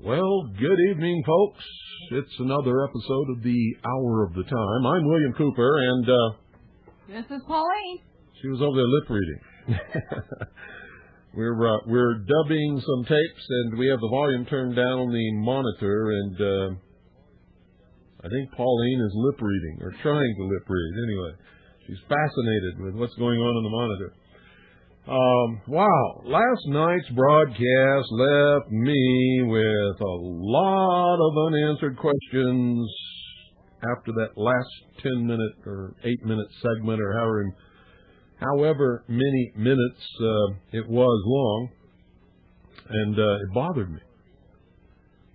Well, good evening, folks. It's another episode of the Hour of the Time. I'm William Cooper, and this is Pauline. She was over there lip reading. We're dubbing some tapes, and we have the volume turned down on the monitor, and I think Pauline is lip reading, or trying to lip read. Anyway, she's fascinated with what's going on the monitor. Wow, last night's broadcast left me with a lot of unanswered questions after that last 10-minute or 8-minute segment, or however many minutes it was long, and it bothered me.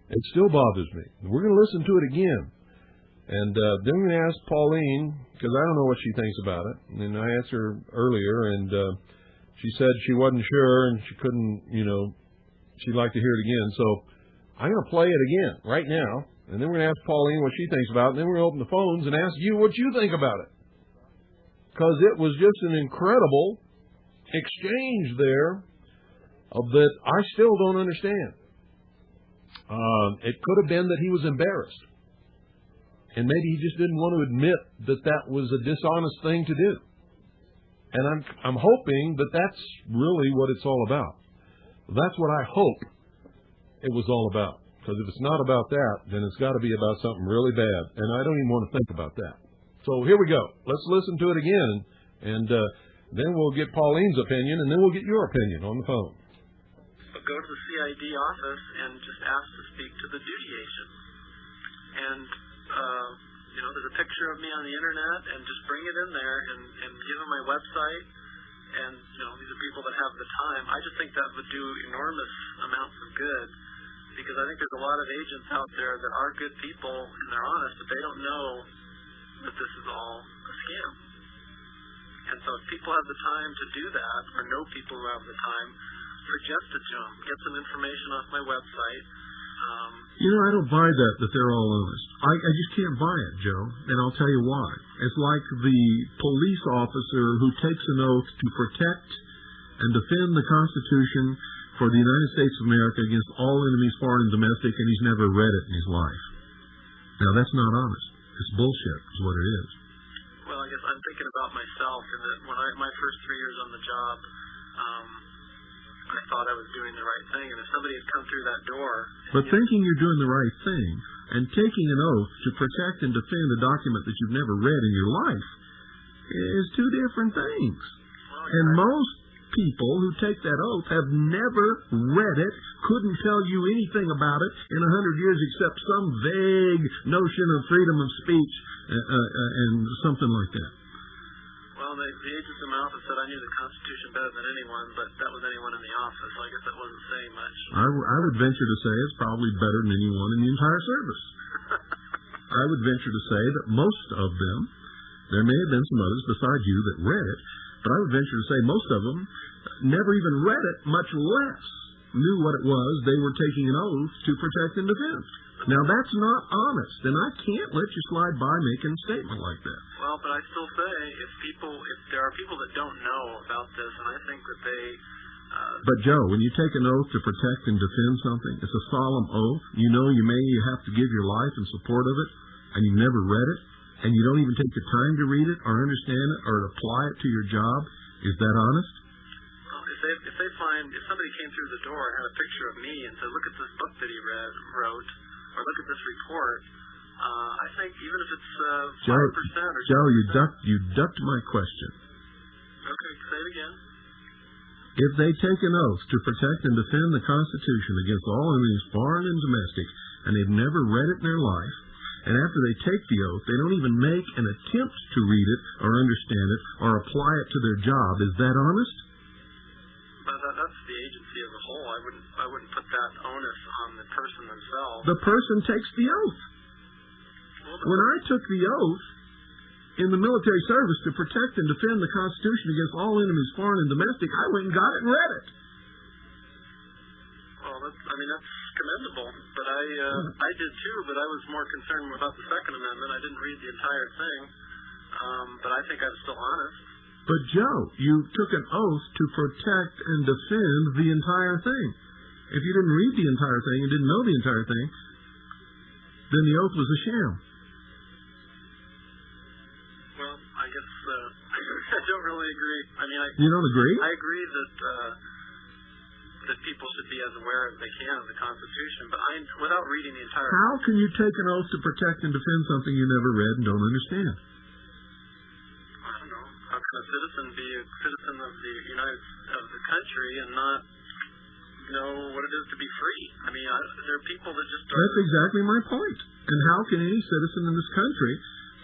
It still bothers me. We're going to listen to it again, and then we're going to ask Pauline, because I don't know what she thinks about it, and I asked her earlier, and she said she wasn't sure, and she couldn't, she'd like to hear it again. So I'm going to play it again right now, and then we're going to ask Pauline what she thinks about it, and then we're going to open the phones and ask you what you think about it. Because it was just an incredible exchange there that I still don't understand. It could have been that he was embarrassed, and maybe he just didn't want to admit that that was a dishonest thing to do. And I'm hoping that that's really what it's all about. That's what I hope it was all about. Because if it's not about that, then it's got to be about something really bad. And I don't even want to think about that. So here we go. Let's listen to it again. And then we'll get Pauline's opinion, and then we'll get your opinion on the phone. But go to the CID office and just ask to speak to the duty agent. And there's a picture of me on the internet, and just bring it in there and give them my website. And, these are people that have the time. I just think that would do enormous amounts of good, because I think there's a lot of agents out there that are good people and they're honest, but they don't know that this is all a scam. And so if people have the time to do that, or know people who have the time, suggest it to them. Get some information off my website. I don't buy that they're all honest. I just can't buy it, Joe, and I'll tell you why. It's like the police officer who takes an oath to protect and defend the Constitution for the United States of America against all enemies, foreign and domestic, and he's never read it in his life. Now, that's not honest. It's bullshit is what it is. Well, I guess I'm thinking about myself, and that when my first 3 years on the job, I thought I was doing the right thing, and if somebody had come through that door... But thinking you're doing the right thing and taking an oath to protect and defend a document that you've never read in your life is two different things. And most people who take that oath have never read it, couldn't tell you anything about it in 100 years except some vague notion of freedom of speech and something like that. Well, the agents in my office said I knew the Constitution better than anyone, but that was anyone in the office, so I guess that wasn't saying much. I would venture to say it's probably better than anyone in the entire service. I would venture to say that most of them, there may have been some others besides you that read it, but I would venture to say most of them never even read it, much less knew what it was they were taking an oath to protect and defend. Now, that's not honest, and I can't let you slide by making a statement like that. Well, but I still say, if there are people that don't know about this, and I think that they... But, Joe, when you take an oath to protect and defend something, it's a solemn oath. You know you may have to give your life in support of it, and you've never read it, and you don't even take the time to read it or understand it or apply it to your job. Is that honest? Well, if somebody came through the door and had a picture of me and said, look at this book that he wrote, or look at this report, I think even if it's 5% or... Joe, you ducked my question. Okay, say it again. If they take an oath to protect and defend the Constitution against all enemies, foreign and domestic, and they've never read it in their life, and after they take the oath, they don't even make an attempt to read it or understand it or apply it to their job, is that honest? That's the agency as a whole. I wouldn't put that onus on the person themselves. The person takes the oath. When I took the oath in the military service to protect and defend the Constitution against all enemies, foreign and domestic, I went and got it and read it. Well, that's commendable. But I did too, but I was more concerned about the Second Amendment. I didn't read the entire thing. But I think I'm still honest. But, Joe, you took an oath to protect and defend the entire thing. If you didn't read the entire thing and didn't know the entire thing, then the oath was a sham. Well, I guess I don't really agree. I mean, You don't agree? I agree that people should be as aware as they can of the Constitution, but without reading the entire. How can you take an oath to protect and defend something you never read and don't understand? I don't know. How can a citizen be a citizen of the country and not know what it is to be free? I mean, there are people that just. That's exactly my point. And how can any citizen in this country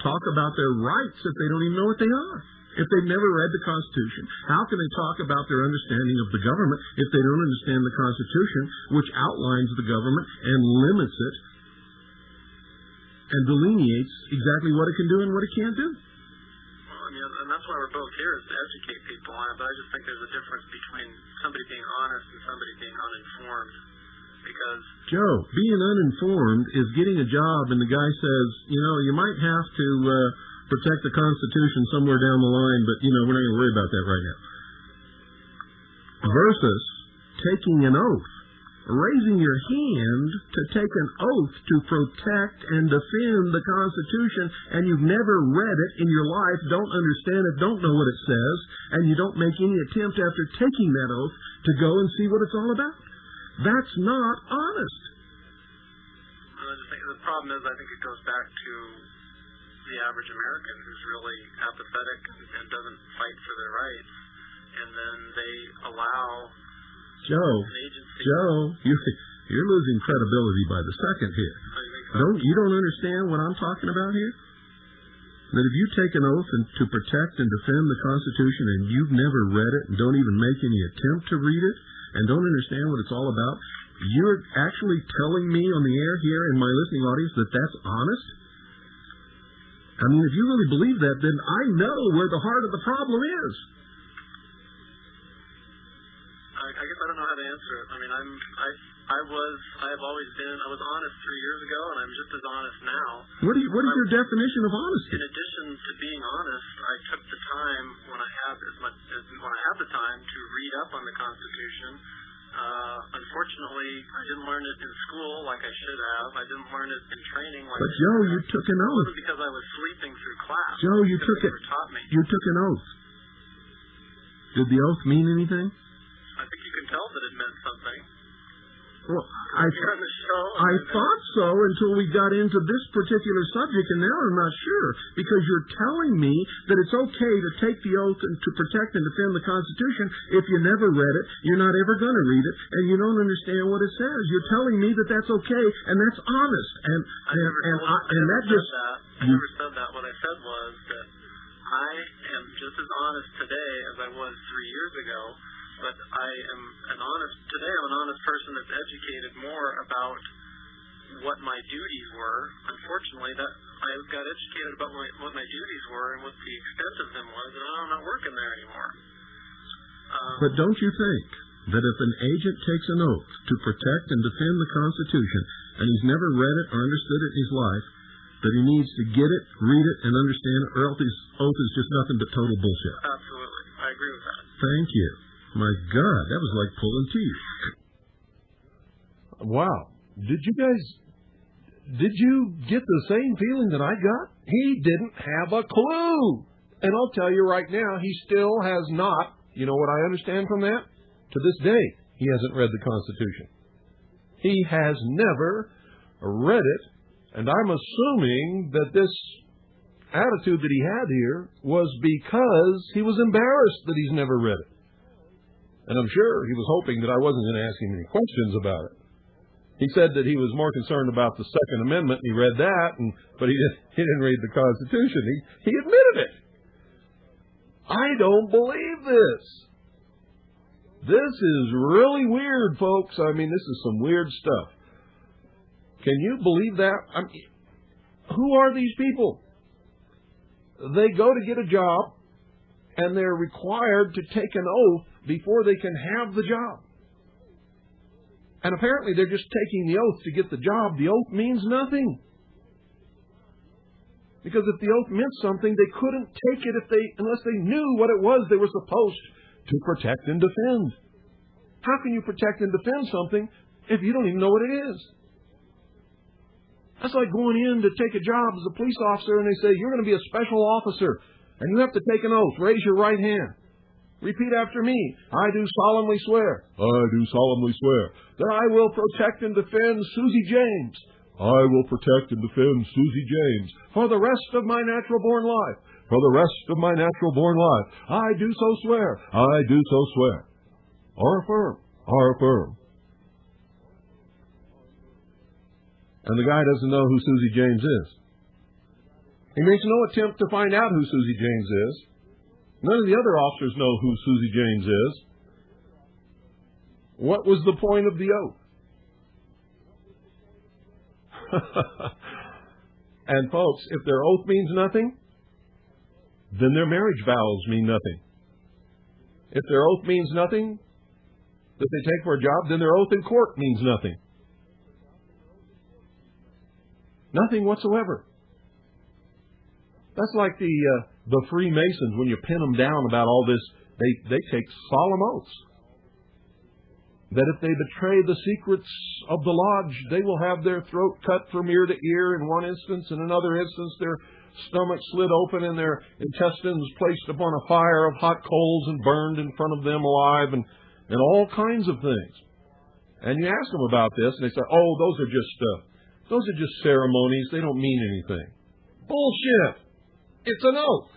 talk about their rights if they don't even know what they are? If they've never read the Constitution, how can they talk about their understanding of the government if they don't understand the Constitution, which outlines the government and limits it and delineates exactly what it can do and what it can't do? Well, I mean, and that's why we're both here, is to educate people on it, but I just think there's a difference between somebody being honest and somebody being uninformed. Because Joe, being uninformed is getting a job and the guy says, you might have to protect the Constitution somewhere down the line, but, we're not going to worry about that right now. Versus taking an oath, raising your hand to take an oath to protect and defend the Constitution, and you've never read it in your life, don't understand it, don't know what it says, and you don't make any attempt after taking that oath to go and see what it's all about. That's not honest. I just think the problem is, I think it goes back to the average American who's really apathetic and doesn't fight for their rights, and then they allow an agency. Joe, you're losing credibility by the second here. You don't understand what I'm talking about here? That if you take an oath to protect and defend the Constitution and you've never read it and don't even make any attempt to read it and don't understand what it's all about, you're actually telling me on the air here in my listening audience that that's honest? I mean, if you really believe that, then I know where the heart of the problem is. I guess I don't know how to answer it. I mean, I was honest 3 years ago, and I'm just as honest now. What is your definition of honesty? In addition to being honest, I took the time when I had the time to read up on the Constitution. Unfortunately, I didn't learn it in school like I should have. I didn't learn it in training like I should have. But Joe, you took an oath. It wasn't because I was sleeping through class. Joe, you took it. Taught me. You took an oath. Did the oath mean anything? I think you can tell that it meant something. Well, I thought so until we got into this particular subject, and now I'm not sure, because you're telling me that it's okay to take the oath and to protect and defend the Constitution. If you never read it, you're not ever going to read it, and you don't understand what it says. You're telling me that that's okay, and that's honest. I never said that. What I said was that I am just as honest today as I was 3 years ago. But today I'm an honest person that's educated more about what my duties were. Unfortunately, that I got educated about what my duties were and what the extent of them was, and I'm not working there anymore. But don't you think that if an agent takes an oath to protect and defend the Constitution, and he's never read it or understood it in his life, that he needs to get it, read it, and understand it, or else his oath is just nothing but total bullshit? Absolutely. I agree with that. Thank you. My God, that was like pulling teeth. Wow. Did you get the same feeling that I got? He didn't have a clue. And I'll tell you right now, he still has not. You know what I understand from that? To this day, he hasn't read the Constitution. He has never read it, and I'm assuming that this attitude that he had here was because he was embarrassed that he's never read it. And I'm sure he was hoping that I wasn't going to ask him any questions about it. He said that he was more concerned about the Second Amendment, and he read that, but he didn't read the Constitution. He admitted it. I don't believe this. This is really weird, folks. I mean, this is some weird stuff. Can you believe that? Who are these people? They go to get a job, and they're required to take an oath before they can have the job. And apparently they're just taking the oath to get the job. The oath means nothing. Because if the oath meant something, they couldn't take it unless they knew what it was they were supposed to protect and defend. How can you protect and defend something if you don't even know what it is? That's like going in to take a job as a police officer and they say, you're going to be a special officer and you have to take an oath. Raise your right hand. Repeat after me. I do solemnly swear. I do solemnly swear that I will protect and defend Susie James. I will protect and defend Susie James for the rest of my natural-born life. For the rest of my natural-born life. I do so swear. I do so swear. Or affirm. Or affirm. And the guy doesn't know who Susie James is. He makes no attempt to find out who Susie James is. None of the other officers know who Susie James is. What was the point of the oath? And folks, if their oath means nothing, then their marriage vows mean nothing. If their oath means nothing that they take for a job, then their oath in court means nothing. Nothing whatsoever. That's like the Freemasons. When you pin them down about all this, they take solemn oaths that if they betray the secrets of the lodge, they will have their throat cut from ear to ear in one instance. In another instance, their stomach slit open and their intestines placed upon a fire of hot coals and burned in front of them alive, and all kinds of things. And you ask them about this, and they say, oh, those are just ceremonies. They don't mean anything. Bullshit. It's an oath.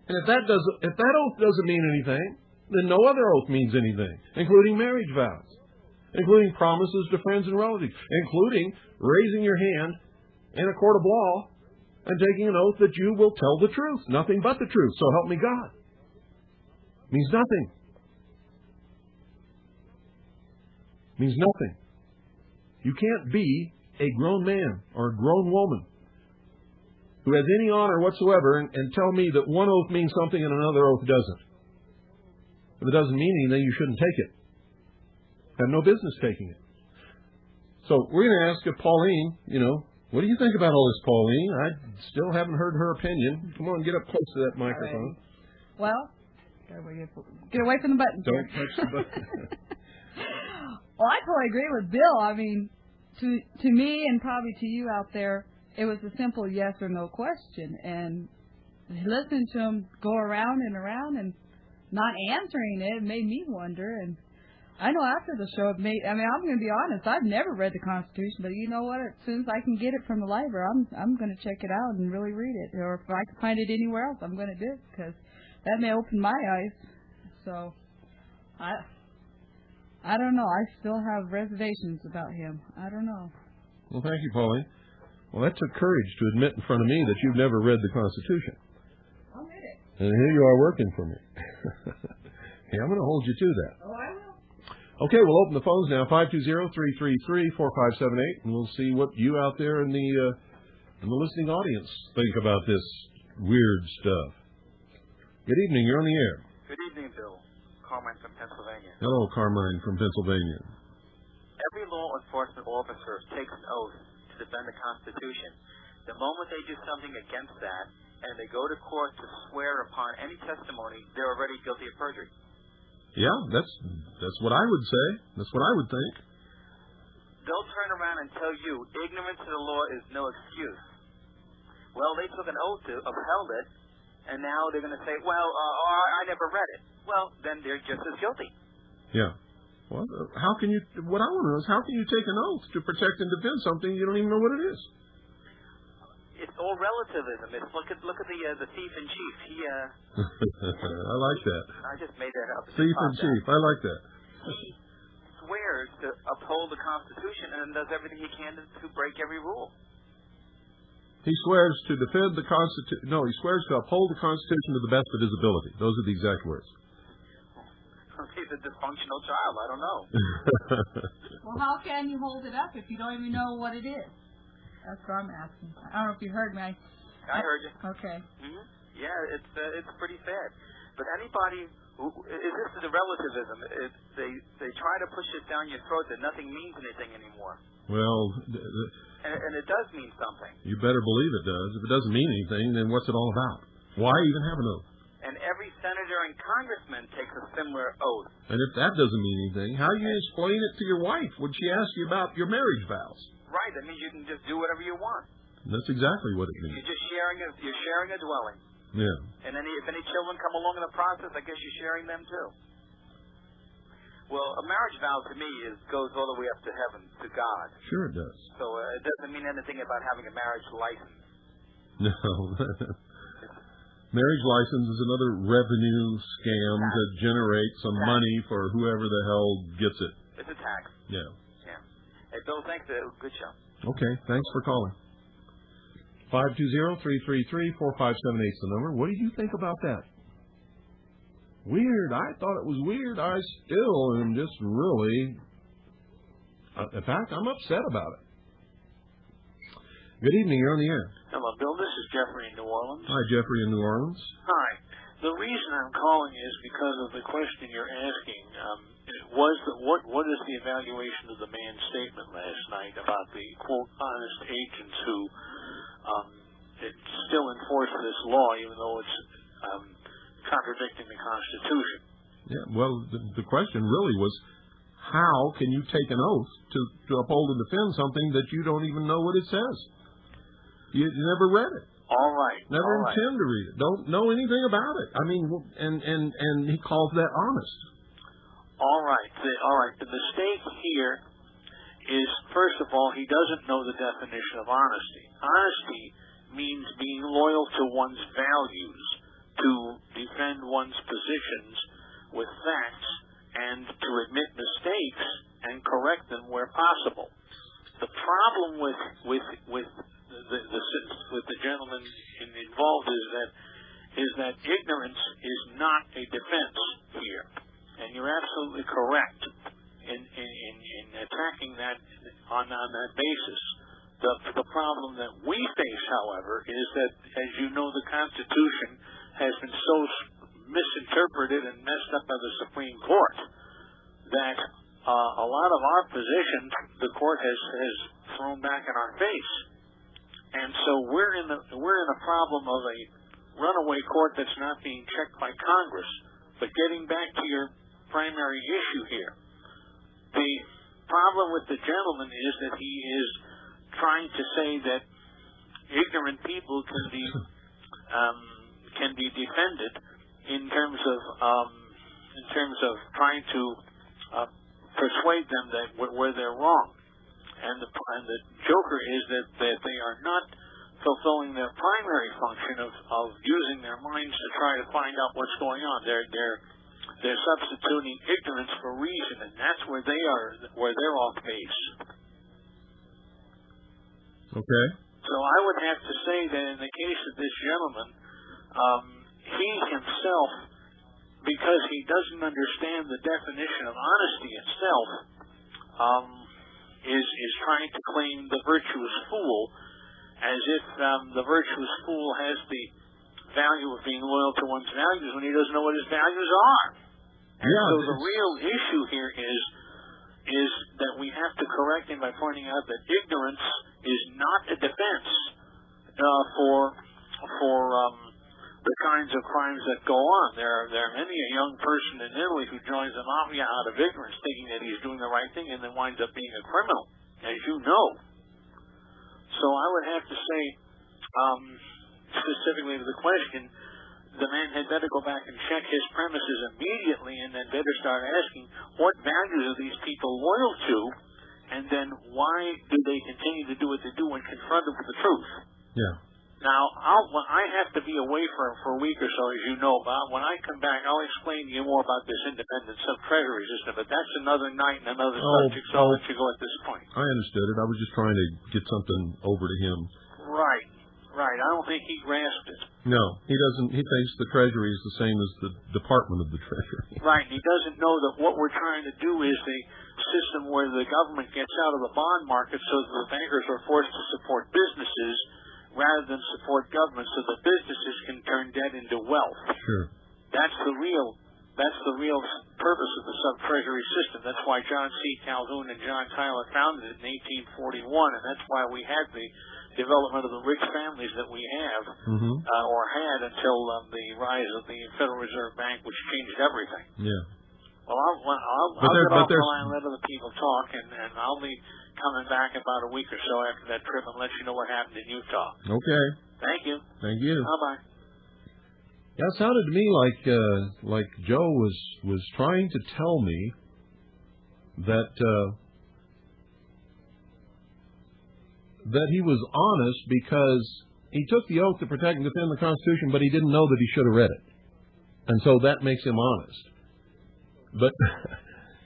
And if that oath doesn't mean anything, then no other oath means anything, including marriage vows, including promises to friends and relatives, including raising your hand in a court of law and taking an oath that you will tell the truth, nothing but the truth. So help me God. Means nothing. Means nothing. You can't be a grown man or a grown woman who has any honor whatsoever and tell me that one oath means something and another oath doesn't. If it doesn't mean anything, you shouldn't take it. Have no business taking it. So we're going to ask Pauline, what do you think about all this, Pauline? I still haven't heard her opinion. Come on, get up close to that microphone. Well, get away from the button. Don't touch the button. Well, I totally agree with Bill. I mean, to me and probably to you out there, it was a simple yes or no question. And listening to him go around and not answering it made me wonder. And I know after the show, I'm going to be honest, I've never read the Constitution, but you know what? As soon as I can get it from the library, I'm going to check it out and really read it. Or if I can find it anywhere else, I'm going to do it, because that may open my eyes. So, I don't know. I still have reservations about him. I don't know. Well, thank you, Pauline. Well, that took courage to admit in front of me that you've never read the Constitution. I'll read it. And here you are working for me. Hey, I'm going to hold you to that. Oh, I will. Okay, we'll open the phones now, 520-333-4578, and we'll see what you out there in the listening audience think about this weird stuff. Good evening. You're on the air. Good evening, Bill. Carmine from Pennsylvania. Hello, Carmine from Pennsylvania. Every law enforcement officer takes an oath to defend the Constitution. The moment they do something against that, and they go to court to swear upon any testimony, they're already guilty of perjury. Yeah, that's what I would say. That's what I would think. They'll turn around and tell you ignorance of the law is no excuse. Well, they took an oath to upheld it, and now they're going to say, well, I never read it. Well, then they're just as guilty. Yeah. Well, what I want to know is, how can you take an oath to protect and defend something you don't even know what it is? It's all relativism. Look at the thief in chief. I like that. I just made that up. Thief in chief. I like that. He swears to uphold the Constitution and does everything he can to break every rule. He swears to defend the Constitution. No, he swears to uphold the Constitution to the best of his ability. Those are the exact words. He's a dysfunctional child. I don't know. Well, how can you hold it up if you don't even know what it is? That's what I'm asking. I don't know if you heard me. I heard you. Okay. Mm-hmm. Yeah, it's pretty sad. But anybody this is the relativism. They try to push it down your throat that nothing means anything anymore. Well, and it does mean something. You better believe it does. If it doesn't mean anything, then what's it all about? Why even have an oath? And every senator and congressman takes a similar oath. And if that doesn't mean anything, how do you explain it to your wife when she asks you about your marriage vows? Right. That means you can just do whatever you want. That's exactly what it means. You're just sharing a dwelling. Yeah. And if any children come along in the process, I guess you're sharing them too. Well, a marriage vow to me goes all the way up to heaven, to God. Sure it does. So it doesn't mean anything about having a marriage license. No. Marriage license is another revenue scam to generate some money for whoever the hell gets it. It's a tax. Yeah. Yeah. Hey, Bill, thanks. Good show. Okay. Thanks for calling. 520-333-4578 is the number. What do you think about that? Weird. I thought it was weird. I still am just really... in fact, I'm upset about it. Good evening. You're on the air. Hello, Bill. This is Jeffrey in New Orleans. Hi, Jeffrey in New Orleans. Hi. The reason I'm calling is because of the question you're asking. What is the evaluation of the man's statement last night about the, quote, honest agents who still enforce this law, even though it's contradicting the Constitution? Yeah, well, the question really was, how can you take an oath to uphold and defend something that you don't even know what it says? You never read it. All right. Never intend to read it. Don't know anything about it. I mean, and he calls that honest. All right. The mistake here is, first of all, he doesn't know the definition of honesty. Honesty means being loyal to one's values, to defend one's positions with facts, and to admit mistakes and correct them where possible. The problem with the gentleman involved is that ignorance is not a defense here, and you're absolutely correct in attacking that on that basis. The problem that we face, however, is that, as you know, the Constitution has been so misinterpreted and messed up by the Supreme Court that a lot of our positions the court has thrown back in our face. And so we're in a problem of a runaway court that's not being checked by Congress. But getting back to your primary issue here, the problem with the gentleman is that he is trying to say that ignorant people can be defended in terms of trying to persuade them that where they're wrong. And the joker is that they are not fulfilling their primary function of using their minds to try to find out what's going on. They're substituting ignorance for reason, and that's where they're off base. Okay. So I would have to say that in the case of this gentleman, he himself, because he doesn't understand the definition of honesty itself, is trying to claim the virtuous fool, as if the virtuous fool has the value of being loyal to one's values when he doesn't know what his values are. And so the real issue here is that we have to correct him by pointing out that ignorance is not a defense for the kinds of crimes that go on. There are many a young person in Italy who joins the mafia out of ignorance, thinking that he's doing the right thing, and then winds up being a criminal, as you know. So I would have to say, specifically to the question, the man had better go back and check his premises immediately, and then better start asking, what values are these people loyal to, and then why do they continue to do what they do when confronted with the truth? Yeah. Now, I have to be away for a week or so, as you know, Bob. When I come back, I'll explain to you more about this independent sub-treasury system, but that's another night and another subject, so I'll let you go at this point. I understood it. I was just trying to get something over to him. Right. I don't think he grasped it. No, he doesn't. He thinks the Treasury is the same as the Department of the Treasury. Right. He doesn't know that what we're trying to do is a system where the government gets out of the bond market so that the bankers are forced to support businesses rather than support government, so that businesses can turn debt into wealth. Sure. That's the real That's the real purpose of the sub-treasury system. That's why John C. Calhoun and John Tyler founded it in 1841, and that's why we had the development of the rich families that we have, or had until the rise of the Federal Reserve Bank, which changed everything. Yeah. Well, I'll get off the line and let other people talk, and I'll be coming back about a week or so after that trip and let you know what happened in Utah. Okay. Thank you. Thank you. Bye-bye. Yeah, it sounded to me like Joe was trying to tell me that he was honest because he took the oath to protect and defend the Constitution, but he didn't know that he should have read it, and so that makes him honest. But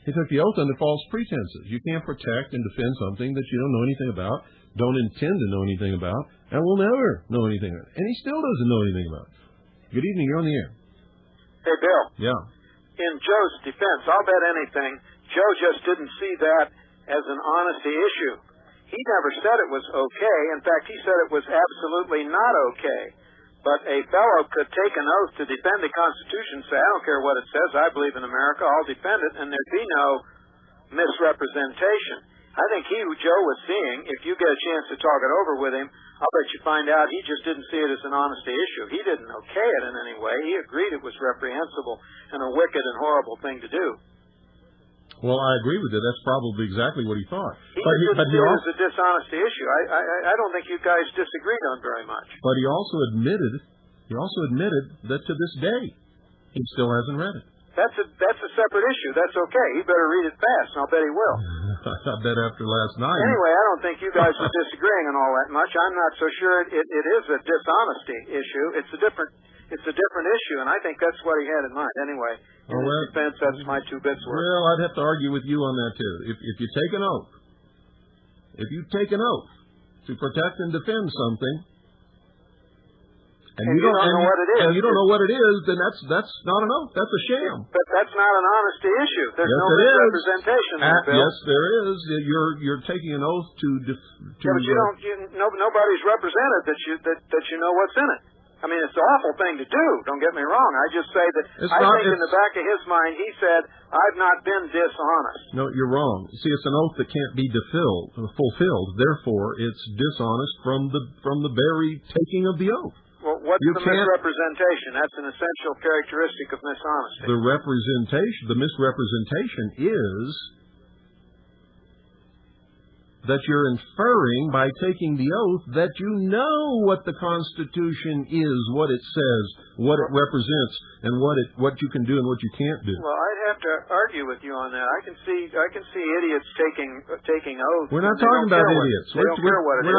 he took the oath under false pretenses. You can't protect and defend something that you don't know anything about, don't intend to know anything about, and will never know anything about, and he still doesn't know anything about it. Good evening, you're on the air. Hey, Bill. Yeah. In Joe's defense, I'll bet anything, Joe just didn't see that as an honesty issue. He never said it was okay. In fact, he said it was absolutely not okay. But a fellow could take an oath to defend the Constitution and say, I don't care what it says, I believe in America, I'll defend it, and there'd be no misrepresentation. I think Joe was seeing, if you get a chance to talk it over with him, I'll bet you find out he just didn't see it as an honesty issue. He didn't okay it in any way. He agreed it was reprehensible and a wicked and horrible thing to do. Well, I agree with you. That's probably exactly what he thought. He didn't see it as a dishonesty issue. I don't think you guys disagreed on very much. But he also admitted that to this day he still hasn't read it. That's a separate issue. That's okay. He better read it fast, and I'll bet he will. I bet after last night. Anyway, I don't think you guys are disagreeing on all that much. I'm not so sure it is a dishonesty issue. It's a different issue, and I think that's what he had in mind. Anyway, in his defense, that's my 2 bits worth. Well, I'd have to argue with you on that too. If you take an oath to protect and defend something, and you don't know what it is, and you don't know what it is, then that's not an oath. That's a sham. But that's not an honesty issue. There's no misrepresentation there, Bill. Yes, there is. You're taking an oath to. But nobody's represented that you know what's in it. I mean, it's an awful thing to do. Don't get me wrong. I just say that I think in the back of his mind he said, "I've not been dishonest." No, you're wrong. See, it's an oath that can't be fulfilled. Therefore, it's dishonest from the very taking of the oath. Well, what's the misrepresentation? That's an essential characteristic of mishonesty. The misrepresentation is that you're inferring by taking the oath that you know what the Constitution is, what it says, what it represents, and what you can do and what you can't do. Well, I'd have to argue with you on that. I can see idiots taking oaths. We're not talking about idiots. We're not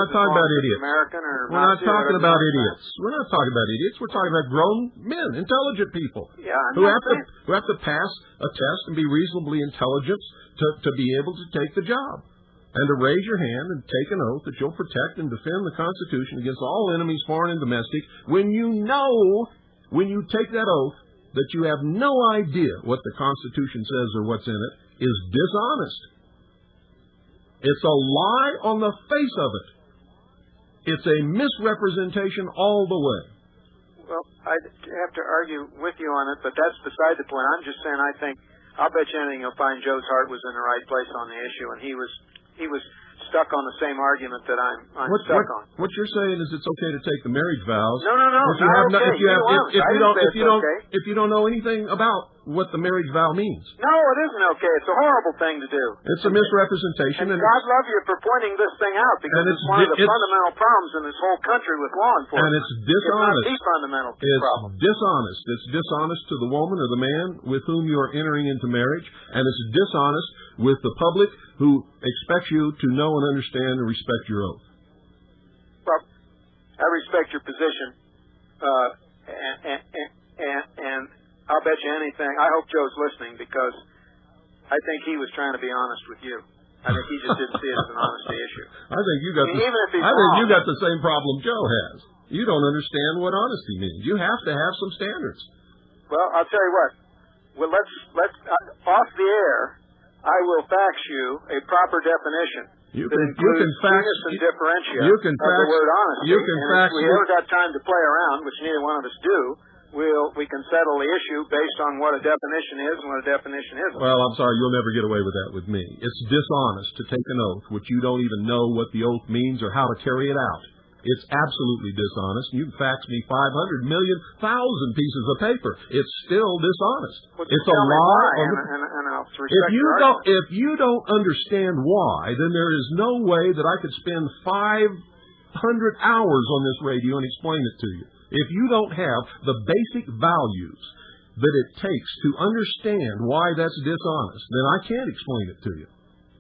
talking about idiots. American or we're not talking about idiots. We're not talking about idiots. We're talking about grown men, intelligent people, who have to pass a test and be reasonably intelligent to be able to take the job. And to raise your hand and take an oath that you'll protect and defend the Constitution against all enemies, foreign and domestic, when you take that oath that you have no idea what the Constitution says or what's in it, is dishonest. It's a lie on the face of it. It's a misrepresentation all the way. Well, I'd have to argue with you on it, but that's beside the point. I'm just saying I'll bet you anything you'll find Joe's heart was in the right place on the issue, and he was stuck on the same argument that I'm stuck on. What you're saying is it's okay to take the marriage vows. No. If you don't know anything about what the marriage vow means. No, it isn't okay. It's a horrible thing to do. It's a misrepresentation. And God love you for pointing this thing out, because it's one of the fundamental problems in this whole country with law enforcement. And it's dishonest. It's not the fundamental problem. It's dishonest. It's dishonest to the woman or the man with whom you are entering into marriage, and it's dishonest with the public who expects you to know and understand and respect your oath. Well, I respect your position, and I'll bet you anything. I hope Joe's listening, because I think he was trying to be honest with you. I think he just didn't see it as an honesty issue. I think you got you got the same problem Joe has. You don't understand what honesty means. You have to have some standards. Well, I'll tell you what. Well, let's off the air, I will fax you a proper definition. You can fax and differentiate you can of the word honesty. You can fax. We haven't got time to play around, which neither one of us do. we can settle the issue based on what a definition is and what a definition isn't. Well, I'm sorry, you'll never get away with that with me. It's dishonest to take an oath which you don't even know what the oath means or how to carry it out. It's absolutely dishonest. You can fax me 500,000,000 pieces of paper. It's still dishonest. Well, it's a lie. And I'll respect If you don't understand why, then there is no way that I could spend 500 hours on this radio and explain it to you. If you don't have the basic values that it takes to understand why that's dishonest, then I can't explain it to you.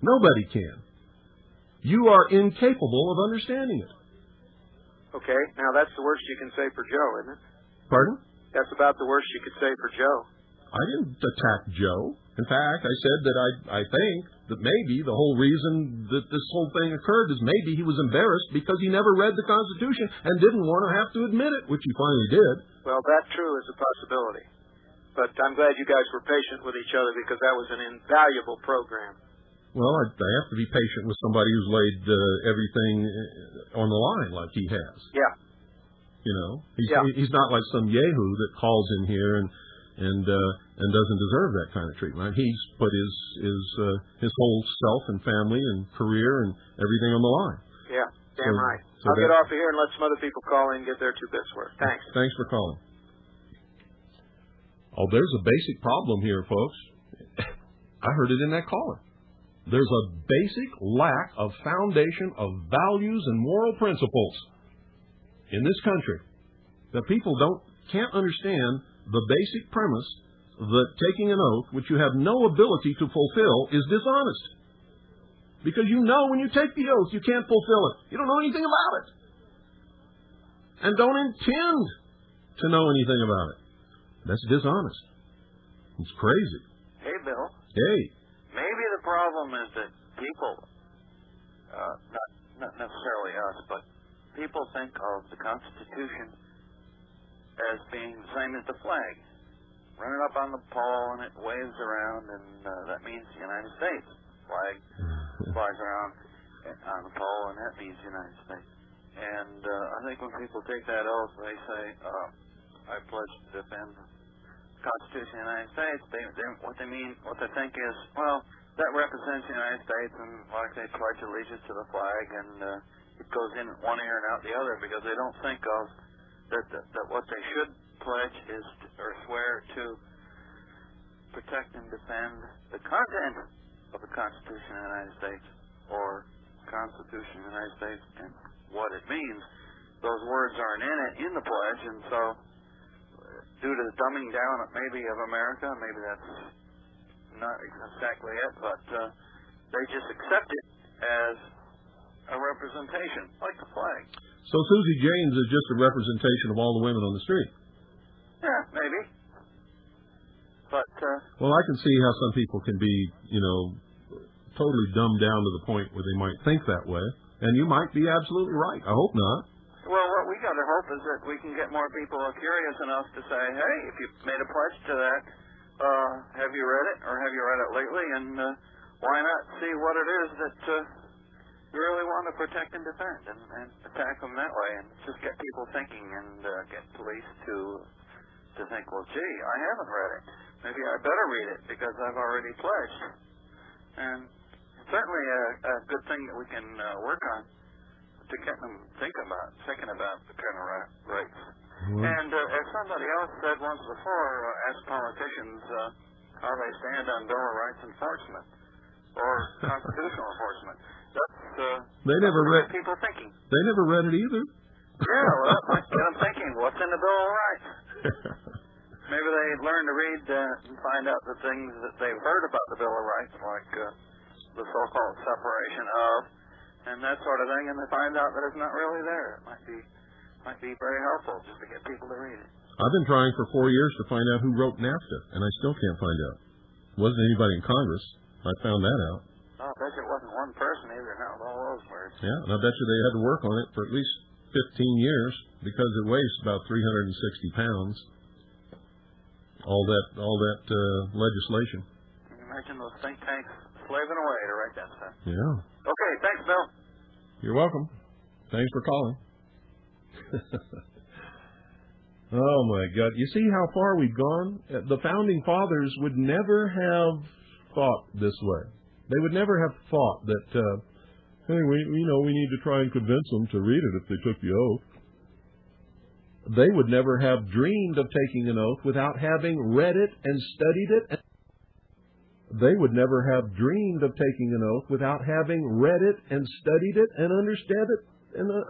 Nobody can. You are incapable of understanding it. Okay, now that's the worst you can say for Joe, isn't it? Pardon? That's about the worst you could say for Joe. I didn't attack Joe. In fact, I said that I think that maybe the whole reason that this whole thing occurred is maybe he was embarrassed because he never read the Constitution and didn't want to have to admit it, which he finally did. Well, that true is a possibility. But I'm glad you guys were patient with each other because that was an invaluable program. Well, I have to be patient with somebody who's laid everything on the line like he has. Yeah. You know, he's not like some yahoo that calls in here and doesn't deserve that kind of treatment. He's put his whole self and family and career and everything on the line. Yeah, damn right. I'll get off of here and let some other people call in and get their 2 bits worth. Thanks. Thanks for calling. Oh, there's a basic problem here, folks. I heard it in that caller. There's a basic lack of foundation of values and moral principles in this country. That people can't understand the basic premise that taking an oath which you have no ability to fulfill is dishonest. Because you know when you take the oath you can't fulfill it. You don't know anything about it. And don't intend to know anything about it. That's dishonest. It's crazy. Hey, Bill. Hey. Maybe the problem is that people, not necessarily us, but people think of the Constitution as being the same as the flag. Run it up on the pole and it waves around, and that means the United States. Flag flies around on the pole, and that means the United States. And I think when people take that oath, they say, I pledge to defend the Constitution of the United States. What they think is, well, that represents the United States, and like they pledge allegiance to the flag, and it goes in one ear and out the other, because they don't think of that what they should pledge is or swear to protect and defend the content of the Constitution of the United States, or Constitution of the United States, and what it means. Those words aren't in the pledge, and so due to the dumbing down maybe of America, maybe that's not exactly it, but they just accept it as a representation, like the flag. So Susie James is just a representation of all the women on the street? Yeah, maybe. But well, I can see how some people can be, totally dumbed down to the point where they might think that way, and you might be absolutely right. I hope not. Well, what we got to hope is that we can get more people curious enough to say, hey, if you made a pledge to that, have you read it, or have you read it lately, and why not see what it is that you really want to protect and defend, and attack them that way, and just get people thinking, and get police to think, well, gee, I haven't read it. Maybe I better read it, because I've already pledged. And certainly a good thing that we can work on to get them thinking about the kind of rights. Mm-hmm. And as somebody else said once before, ask politicians how they stand on Bill of Rights enforcement or constitutional enforcement. That's they never read people thinking. They never read it either. Yeah, well, that might get them thinking. What's in the Bill of Rights? Maybe they learn to read and find out the things that they've heard about the Bill of Rights, like the so-called separation of, and that sort of thing, and they find out that it's not really there. It might be very helpful just to get people to read it. I've been trying for 4 years to find out who wrote NAFTA, and I still can't find out. It wasn't anybody in Congress. I found that out. Oh, I bet you it wasn't one person either. Now, all those words. Yeah, and I bet you they had to work on it for at least 15 years because it weighs about 360 pounds. All that legislation. Can you imagine those think tanks slaving away to write that stuff? Yeah. Okay, thanks, Bill. You're welcome. Thanks for calling. Oh, my God. You see how far we've gone? The Founding Fathers would never have thought this way. They would never have thought that, hey, we need to try and convince them to read it if they took the oath. They would never have dreamed of taking an oath without having read it and studied it. They would never have dreamed of taking an oath without having read it and studied it and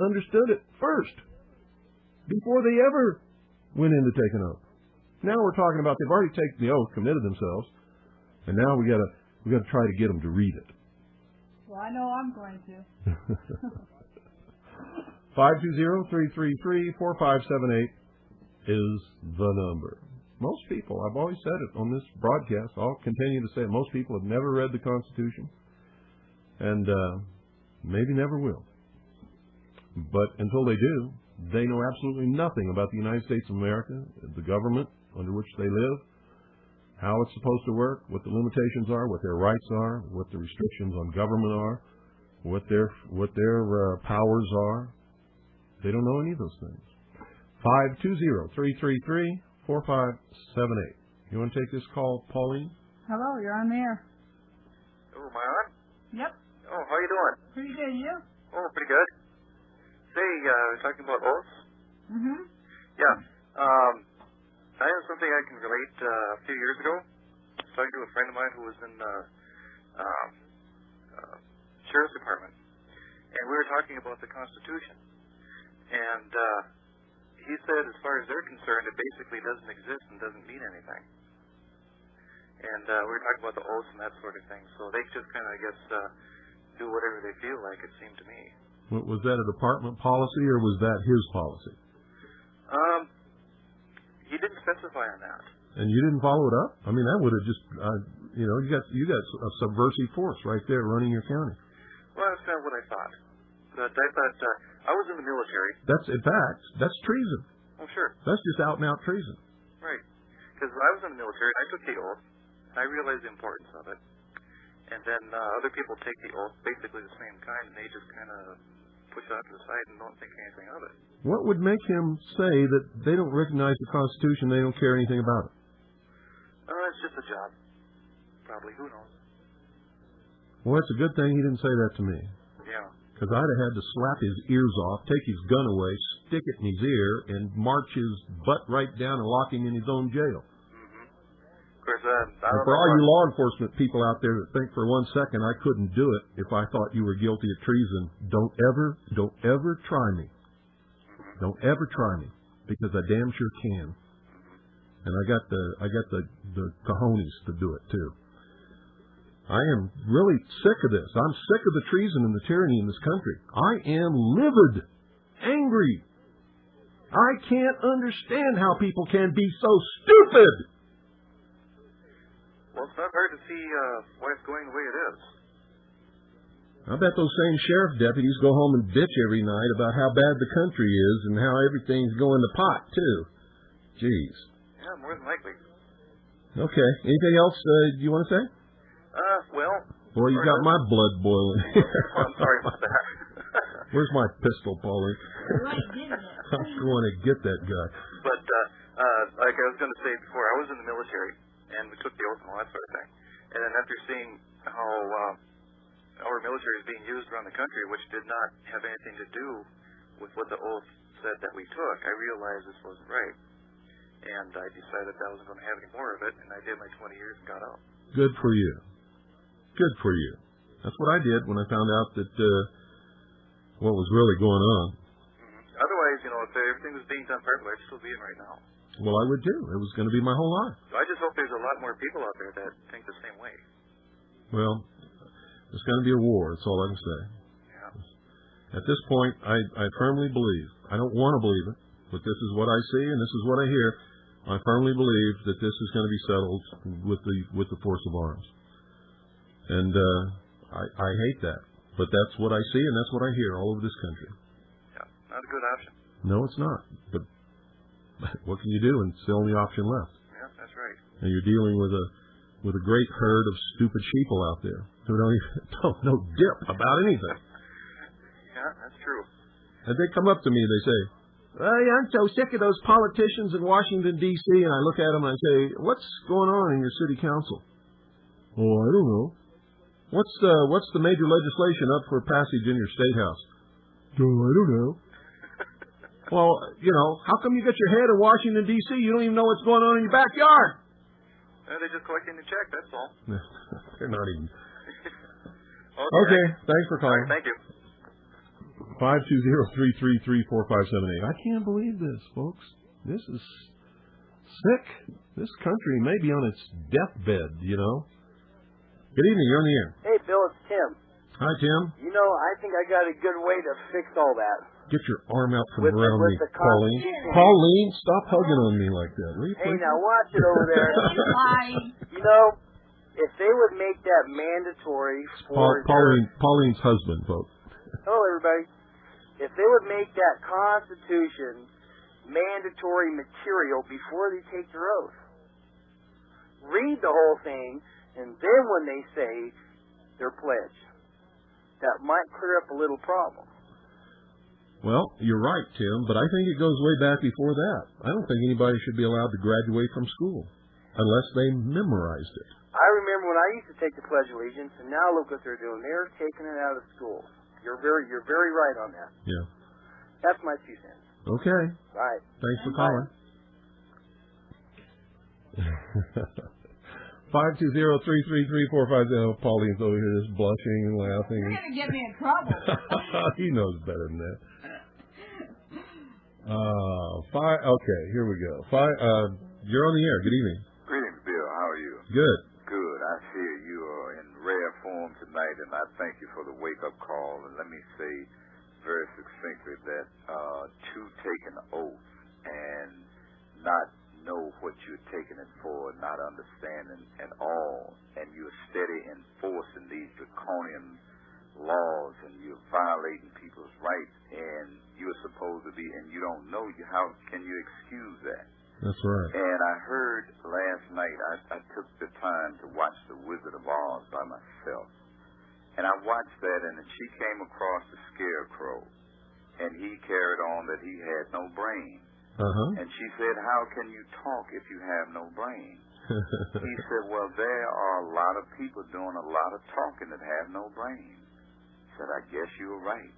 understood it first, before they ever went in to take an oath. Now we're talking about they've already taken the oath, committed themselves, and now we got to try to get them to read it. Well, I know I'm going to. 520-333-4578 is the number. Most people, I've always said it on this broadcast, I'll continue to say it, most people have never read the Constitution, and maybe never will. But until they do, they know absolutely nothing about the United States of America, the government under which they live, how it's supposed to work, what the limitations are, what their rights are, what the restrictions on government are, what their powers are. They don't know any of those things. 520-333-4578. You want to take this call, Pauline? Hello, you're on the air. Oh, am I on? Yep. Oh, how you doing? Pretty good, you? Oh, pretty good. Say, we're talking about oaths? Mm-hmm. Yeah. I have something I can relate. A few years ago, I was talking to a friend of mine who was in the Sheriff's Department, and we were talking about the Constitution. And he said, as far as they're concerned, it basically doesn't exist and doesn't mean anything. And we were talking about the oaths and that sort of thing. So they just kind of, I guess, do whatever they feel like, it seemed to me. Was that a department policy, or was that his policy? He didn't specify on that. And you didn't follow it up? I mean, that would have just, you got a subversive force right there running your county. Well, that's kind of what I thought. But I thought, I was in the military. In fact, that's treason. Oh, sure. That's just out and out treason. Right. Because I was in the military, and I took the oath, and I realized the importance of it. And then other people take the oath, basically the same kind, and they just kind of push it out to the side and don't think anything of it. What would make him say that they don't recognize the Constitution, they don't care anything about it? It's just a job. Probably. Who knows? Well, it's a good thing he didn't say that to me. Yeah. Because I'd have had to slap his ears off, take his gun away, stick it in his ear, and march his butt right down and lock him in his own jail. Of course, for all you law enforcement people out there that think for 1 second I couldn't do it if I thought you were guilty of treason, don't ever try me. Don't ever try me, because I damn sure can. And I got the cojones to do it too. I am really sick of this. I'm sick of the treason and the tyranny in this country. I am livid, angry. I can't understand how people can be so stupid. Well, it's not hard to see why it's going the way it is. I bet those same sheriff deputies go home and bitch every night about how bad the country is and how everything's going to pot, too. Jeez. Yeah, more than likely. Okay. Anything else you want to say? Well... Boy, you got my blood boiling here. Oh, I'm sorry about that. Where's my pistol, Pauline? I'm going to get that guy. But, like I was going to say before, I was in the military, and we took the oath and all that sort of thing. And then after seeing how our military is being used around the country, which did not have anything to do with what the oath said that we took, I realized this wasn't right. And I decided that I wasn't going to have any more of it, and I did my 20 years and got out. Good for you. Good for you. That's what I did when I found out that what was really going on. Mm-hmm. Otherwise, if everything was being done perfectly, I'd still be in right now. Well, I would too. It was going to be my whole life. So I just hope there's a lot more people out there that think the same way. Well, there's going to be a war. That's all I can say. Yeah. At this point, I firmly believe, I don't want to believe it, but this is what I see and this is what I hear. I firmly believe that this is going to be settled with the force of arms. And I hate that. But that's what I see and that's what I hear all over this country. Yeah, not a good option. No, it's not. But what can you do? And it's the only option left. Yeah, that's right. And you're dealing with a great herd of stupid sheeple out there who don't know dip about anything. Yeah, that's true. And they come up to me and they say, I'm so sick of those politicians in Washington, D.C., and I look at them and I say, what's going on in your city council? Oh, I don't know. What's the major legislation up for passage in your state house? Oh, I don't know. Well, how come you got your head in Washington, D.C., you don't even know what's going on in your backyard? They're just collecting the check, that's all. They're not even. Okay, thanks for calling. Right, thank you. 520-333-4578. I can't believe this, folks. This is sick. This country may be on its deathbed, Good evening. You're on the air. Hey, Bill, it's Tim. Hi, Tim. I think I got a good way to fix all that. Get your arm out from With around me, the Pauline. Pauline, stop hugging on me like that. Hey, now watch it over there. If they would make that mandatory for... Pauline's husband, folks. Hello, everybody. If they would make that Constitution mandatory material before they take their oath, read the whole thing, and then when they say their pledge, that might clear up a little problem. Well, you're right, Tim, but I think it goes way back before that. I don't think anybody should be allowed to graduate from school unless they memorized it. I remember when I used to take the Pledge of Allegiance, and now look what they're doing. They're taking it out of school. You're very right on that. Yeah. That's my 2 cents. Okay. Right. Thanks for calling. 520-333-4570. Pauline's over here just blushing and laughing. You're going to get me in trouble. He knows better than that. Okay, here we go. You're on the air. Good evening. Greetings, Bill. How are you? Good. Good. I hear you are in rare form tonight, and I thank you for the wake-up call. And let me say very succinctly that to take an oath and not know what you're taking it for, not understanding at all, and you're steady enforcing these draconian laws, and you're violating people's rights, and you're supposed to be, and you don't know, how can you excuse that? That's right. And I heard last night, I took the time to watch The Wizard of Oz by myself. And I watched that, and she came across the Scarecrow, and he carried on that he had no brain. And she said, how can you talk if you have no brain? He said, well, there are a lot of people doing a lot of talking that have no brain. Said, I guess you're right.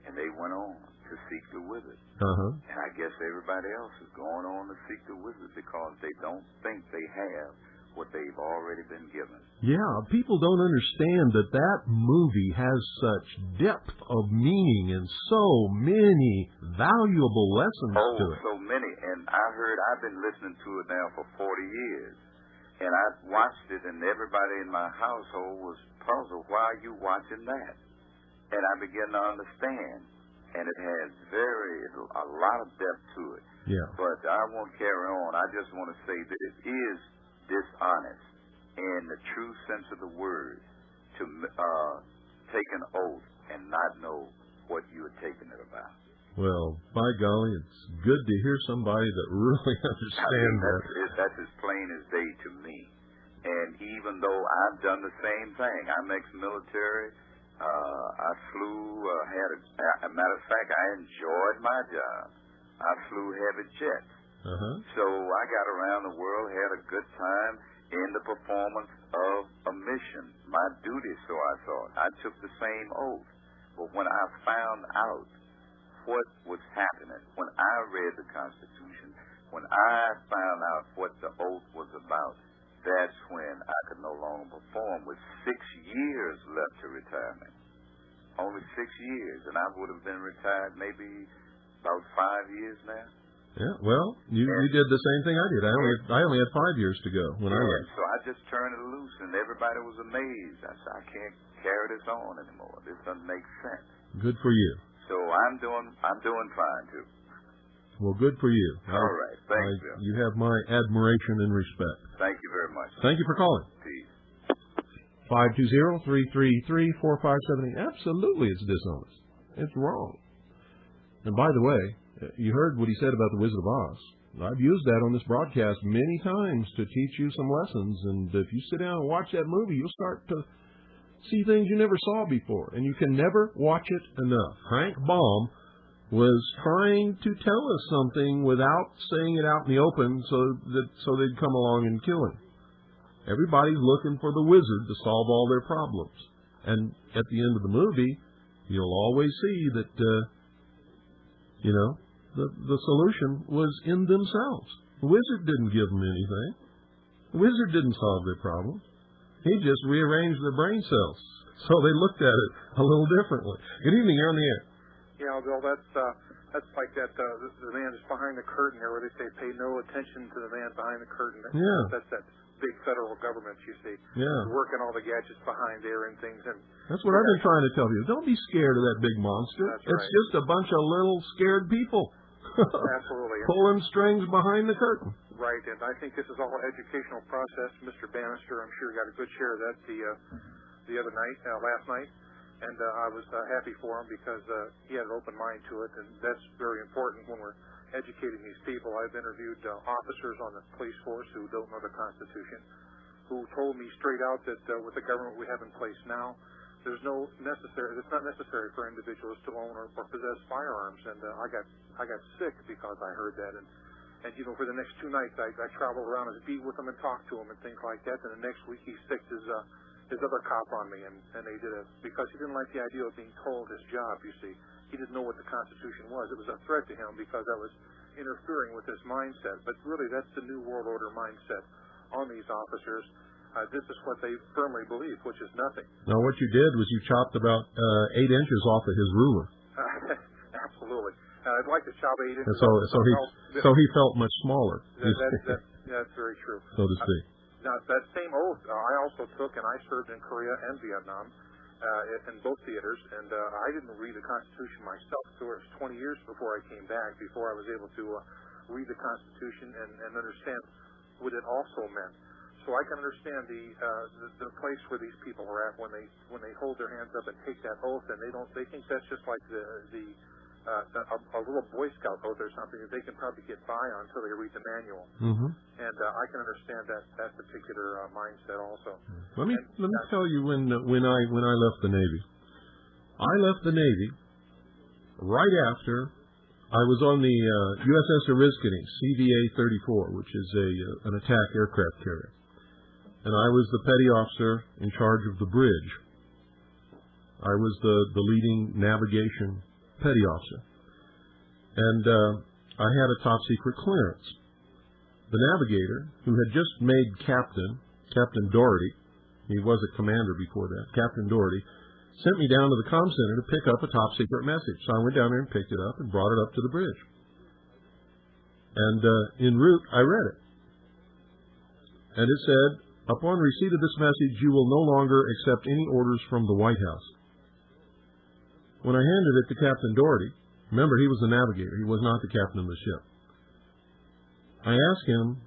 And they went on to seek the wizard. And I guess everybody else is going on to seek the wizard because they don't think they have what they've already been given. Yeah, people don't understand that movie has such depth of meaning and so many valuable lessons to it. So many. And I've been listening to it now for 40 years. And I watched it, and everybody in my household was puzzled. Why are you watching that? And I began to understand. And it has a lot of depth to it. Yeah. But I won't carry on. I just want to say that it is dishonest in the true sense of the word to take an oath and not know what you are taking it about. Well, by golly, it's good to hear somebody that really understands that. That's as plain as day to me. And even though I've done the same thing, I'm ex-military. I flew, a matter of fact, I enjoyed my job. I flew heavy jets. So I got around the world, had a good time in the performance of a mission, my duty, so I thought. I took the same oath. But when I found out what was happening, when I read the Constitution, when I found out what the oath was about, that's when I could no longer perform with 6 years left to retirement. Only 6 years, and I would have been retired maybe about 5 years now. Yeah, well, you did the same thing I did. I only had 5 years to go when I left. So I just turned it loose, and everybody was amazed. I said, I can't carry this on anymore. This doesn't make sense. Good for you. So I'm doing fine too. Well, good for you. All right, thanks, Bill. You have my admiration and respect. Thank you very much. Thank you for calling. Peace. 520-333-4578. Absolutely, it's dishonest. It's wrong. And by the way, you heard what he said about the Wizard of Oz. I've used that on this broadcast many times to teach you some lessons. And if you sit down and watch that movie, you'll start to see things you never saw before. And you can never watch it enough. Frank Baum was trying to tell us something without saying it out in the open so they'd come along and kill him. Everybody's looking for the wizard to solve all their problems. And at the end of the movie, you'll always see that, the solution was in themselves. The wizard didn't give them anything. The wizard didn't solve their problems. He just rearranged their brain cells. So they looked at it a little differently. Good evening, you're on the air. Yeah, Bill, that's like that, the man that's behind the curtain there, where they say pay no attention to the man behind the curtain. That's that big federal government, you see. Yeah. Working all the gadgets behind there and things. And that's what I've been trying to tell you. Don't be scared of that big monster. That's it's right. just a bunch of little scared people. Absolutely. Pulling strings behind the curtain. Right, and I think this is all an educational process. Mr. Bannister, I'm sure, got a good share of that the other night, last night. And I was happy for him because he had an open mind to it, and that's very important when we're educating these people. I've interviewed officers on the police force who don't know the Constitution, who told me straight out that with the government we have in place now, it's not necessary for individuals to own or possess firearms. And I got sick because I heard that. And for the next 2 nights, I traveled around and beat with him and talked to him and things like that. And the next week, he sicked his other cop on me, and they did it because he didn't like the idea of being told his job, you see. He didn't know what the Constitution was. It was a threat to him because that was interfering with his mindset. But really, that's the New World Order mindset on these officers. This is what they firmly believe, which is nothing. Now, what you did was you chopped about 8 inches off of his ruler. Absolutely. I'd like to chop 8 inches. And so he felt much smaller. That's very true. So to speak. Now, that same oath I also took, and I served in Korea and Vietnam in both theaters, and I didn't read the Constitution myself. So it was 20 years before I came back, before I was able to read the Constitution and understand what it also meant. So I can understand the place where these people are at when they hold their hands up and take that oath, and they think that's just like a little Boy Scout oath or something that they can probably get by on until they read the manual. Mm-hmm. And I can understand that particular mindset also. Let me tell you when I left the Navy. I left the Navy right after I was on the USS Oriskany, CVA-34, which is an attack aircraft carrier. And I was the petty officer in charge of the bridge. I was the leading navigation petty officer. And I had a top-secret clearance. The navigator, who had just made Captain Doherty, he was a commander before that, Captain Doherty, sent me down to the comm center to pick up a top-secret message. So I went down there and picked it up and brought it up to the bridge. And en route, I read it. And it said, upon receipt of this message, you will no longer accept any orders from the White House. When I handed it to Captain Doherty, remember, he was the navigator. He was not the captain of the ship. I asked him,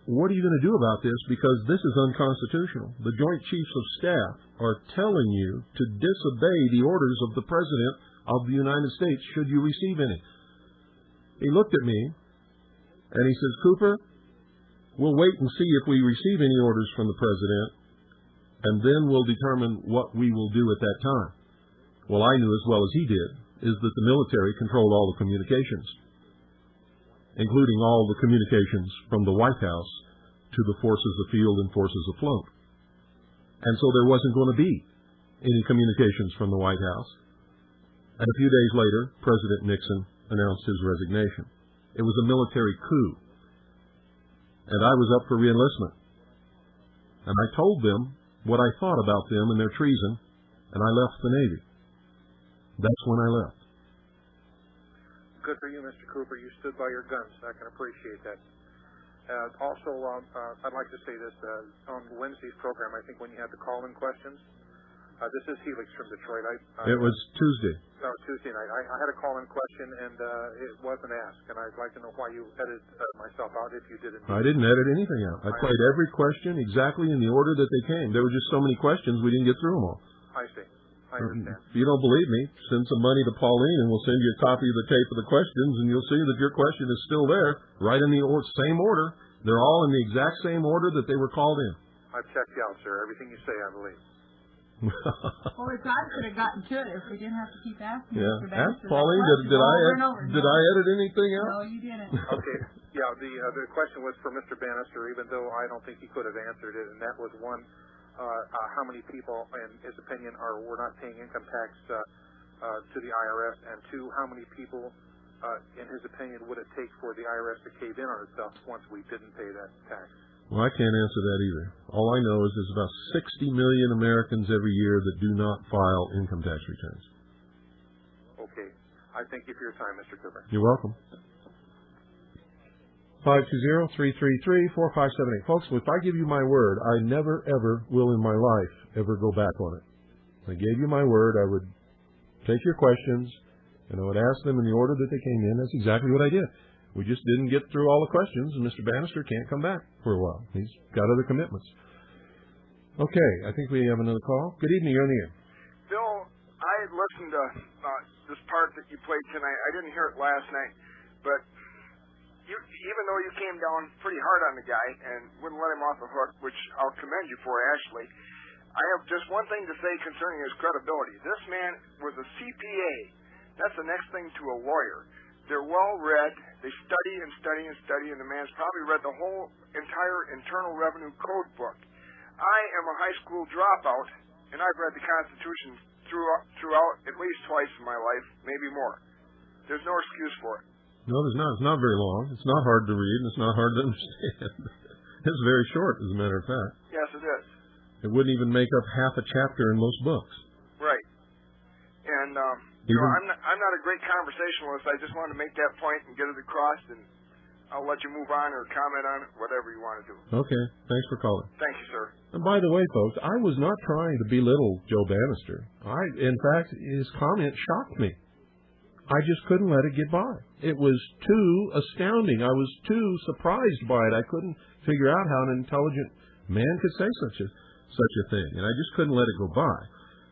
what are you going to do about this? Because this is unconstitutional. The Joint Chiefs of Staff are telling you to disobey the orders of the President of the United States should you receive any. He looked at me, and he says, Cooper, we'll wait and see if we receive any orders from the President, and then we'll determine what we will do at that time. Well, I knew as well as he did, is that the military controlled all the communications, including all the communications from the White House to the forces afield and forces afloat. And so there wasn't going to be any communications from the White House. And a few days later, President Nixon announced his resignation. It was a military coup. And I was up for reenlistment. And I told them what I thought about them and their treason, and I left the Navy. That's when I left. Good for you, Mr. Cooper. You stood by your guns. I can appreciate that. Also, I'd like to say this. On Wednesday's program, I think when you had the call-in questions, this is Helix from Detroit. It was Tuesday. Tuesday night. I had a call-in question, and it wasn't asked. And I'd like to know why you edited myself out, if you did indeed. I didn't edit anything out. I played every question exactly in the order that they came. There were just so many questions, we didn't get through them all. I see. I understand. If you don't believe me, send some money to Pauline, and we'll send you a copy of the tape of the questions, and you'll see that your question is still there, right in the same order. They're all in the exact same order that they were called in. I've checked you out, sir. Everything you say, I believe. Well, we probably could have gotten to it if we didn't have to keep asking. Yeah. Mr. Bannister Ask Pauline, did I edit anything out? No, you didn't. Okay. Yeah, the question was for Mr. Bannister, even though I don't think he could have answered it, and that was one, how many people, in his opinion, were not paying income tax to the IRS, and two, how many people, in his opinion, would it take for the IRS to cave in on itself once we didn't pay that tax? Well, I can't answer that either. All I know is there's about 60 million Americans every year that do not file income tax returns. Okay. I thank you for your time, Mr. Cooper. You're welcome. 520-333-4578. Folks, if I give you my word, I never, ever will in my life ever go back on it. I gave you my word. I would take your questions, and I would ask them in the order that they came in. That's exactly what I did. We just didn't get through all the questions, and Mr. Bannister can't come back for a while. He's got other commitments. Okay, I think we have another call. Good evening, you're on the air. Bill, I had listened to this part that you played tonight. I didn't hear it last night, but even though you came down pretty hard on the guy and wouldn't let him off the hook, which I'll commend you for, Ashley, I have just one thing to say concerning his credibility. This man was a CPA. That's the next thing to a lawyer. They're well-read. They study and study and study, and the man's probably read the whole entire Internal Revenue Code book. I am a high school dropout, and I've read the Constitution throughout at least twice in my life, maybe more. There's no excuse for it. No, there's not. It's not very long. It's not hard to read, and it's not hard to understand. It's very short, as a matter of fact. Yes, it is. It wouldn't even make up half a chapter in most books. Right. And I'm not a great conversationalist. I just wanted to make that point and get it across, and I'll let you move on or comment on it, whatever you want to do. Okay. Thanks for calling. Thank you, sir. And by the way, folks, I was not trying to belittle Joe Bannister. In fact, his comment shocked me. I just couldn't let it get by. It was too astounding. I was too surprised by it. I couldn't figure out how an intelligent man could say such a thing, and I just couldn't let it go by.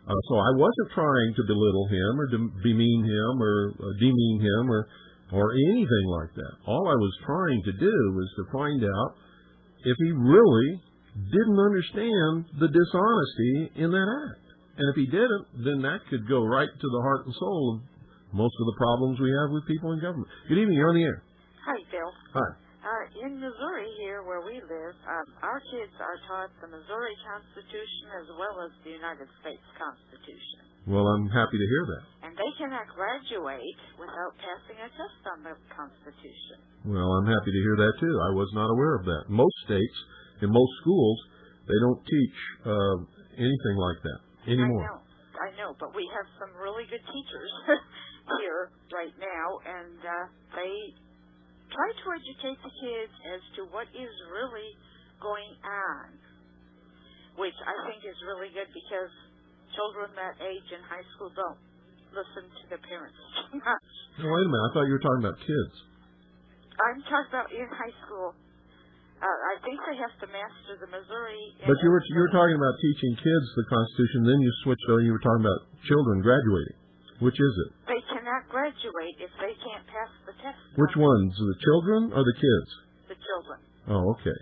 So I wasn't trying to belittle him or demean him or demean him or anything like that. All I was trying to do was to find out if he really didn't understand the dishonesty in that act. And if he didn't, then that could go right to the heart and soul of most of the problems we have with people in government. Good evening. You're on the air. Hi, Bill. Hi. In Missouri here where we live, our kids are taught the Missouri Constitution as well as the United States Constitution. Well, I'm happy to hear that. And they cannot graduate without passing a test on the Constitution. Well, I'm happy to hear that, too. I was not aware of that. Most states, in most schools, they don't teach anything like that anymore. I know, but we have some really good teachers here right now, and they try to educate the kids as to what is really going on, which I think is really good because children that age in high school don't listen to their parents too much. Now, wait a minute. I thought you were talking about kids. I'm talking about in high school. I think they have to master the Missouri. But you were talking about teaching kids the Constitution, then you switched over and you were talking about children graduating. Which is it? They cannot graduate if they can't pass the test. Which ones? The children or the kids? The children. Oh, okay.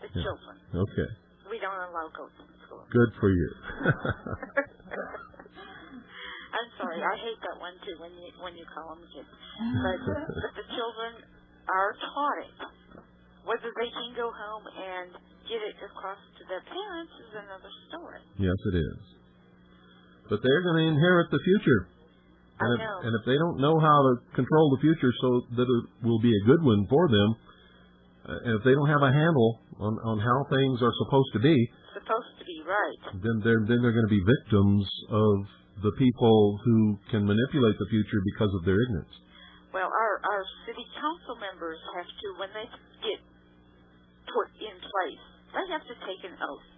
The children. Okay. We don't allow goats in school. Good for you. I'm sorry, I hate that one too when you call them kids. But the children are taught it. Whether they can go home and get it across to their parents is another story. Yes, it is. But they're going to inherit the future. And if they don't know how to control the future so that it will be a good one for them, and if they don't have a handle on how things are supposed to be, right, then they're going to be victims of the people who can manipulate the future because of their ignorance. Well, our city council members have to, when they get put in place, they have to take an oath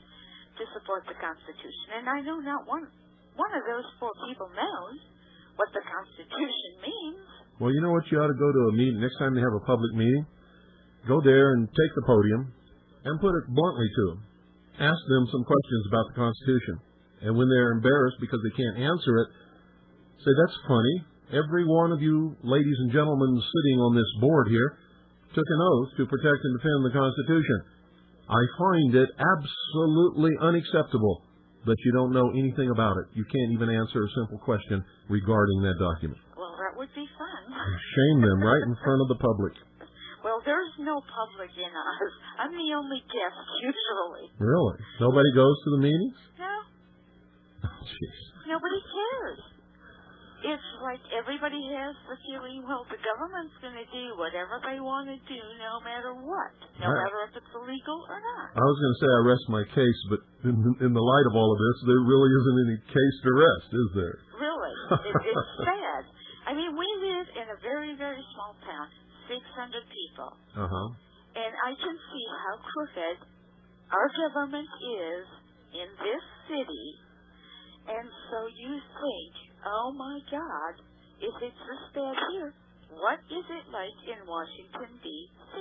to support the Constitution. And I know not one of those four people knows what the Constitution means. Well, you know what? You ought to go to a meeting. Next time they have a public meeting, go there and take the podium and put it bluntly to them. Ask them some questions about the Constitution. And when they're embarrassed because they can't answer it, say, that's funny. Every one of you ladies and gentlemen sitting on this board here took an oath to protect and defend the Constitution. I find it absolutely unacceptable but you don't know anything about it. You can't even answer a simple question regarding that document. Well, that would be fun. Shame them right in front of the public. Well, there's no public in ours. I'm the only guest, usually. Really? Nobody goes to the meetings? No. Oh, jeez. Nobody cares. It's like everybody has the feeling, well, the government's going to do whatever they want to do no matter what, no matter if it's illegal or not. I was going to say I rest my case, but in the light of all of this, there really isn't any case to rest, is there? Really. It's sad. I mean, we live in a very, very small town, 600 people. Uh-huh. And I can see how crooked our government is in this city. And so you think, oh my God, if it's this bad here, what is it like in Washington, D.C.?